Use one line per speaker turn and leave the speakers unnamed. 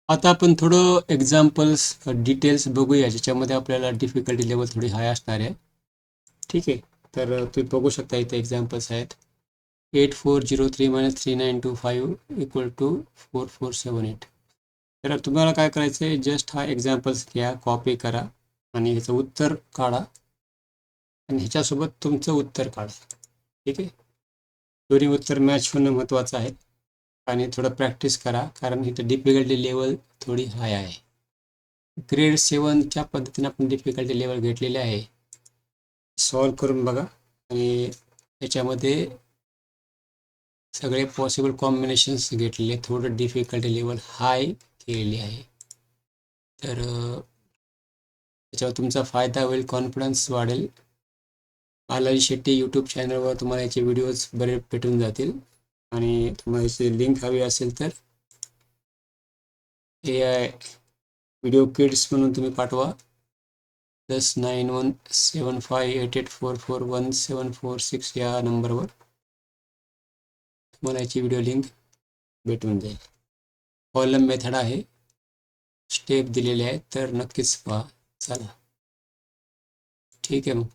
आता आपण थोडं एक्झाम्पल्स डिटेल्स बघूया, ज्याच्यामध्ये आपल्याला डिफिकल्टी लेवल थोडी हाय असणार आहे. ठीक आहे, तर तुम्ही बघू शकता इथे एक्झाम्पल्स आहेत. 8403 - 3925 इक्वल टू 4478. तर तुम्हाला काय करायचं आहे, जस्ट हा एक्झाम्पल्स घ्या, कॉपी करा आणि ह्याचं उत्तर काढा आणि ह्याच्यासोबत तुमचं उत्तर काढा. ठीक आहे, दोन्ही उत्तर मॅच होणं महत्त्वाचं आहे आणि थोडं प्रॅक्टिस करा, कारण इथं डिफिकल्टी लेवल थोडी हाय आहे. ग्रेड 7च्या पद्धतीने आपण डिफिकल्टी लेवल घेतलेले आहे. सॉल्व करून बघा आणि त्याच्यामध्ये सगळे पॉसिबल कॉम्बिनेशन्स घेतलेले, थोडं डिफिकल्टी लेवल हाय केलेली आहे. तर त्याच्यावर तुमचा फायदा होईल, कॉन्फिडन्स वाढेल. बालाजी शेट्टी यूट्यूब चॅनलवर तुम्हाला याचे व्हिडिओज बरे भेटून जातील आणि तुम्हाला याची लिंक हवी असेल तर AI व्हिडिओ किड्स म्हणून तुम्ही पाठवा. +917588441746 या नंबरवर तुम्हाला याची व्हिडिओ लिंक भेटून जाईल. कॉलम मेथड आहे, स्टेप दिलेले आहेत, तर नक्कीच पहा. चला, ठीक आहे मग.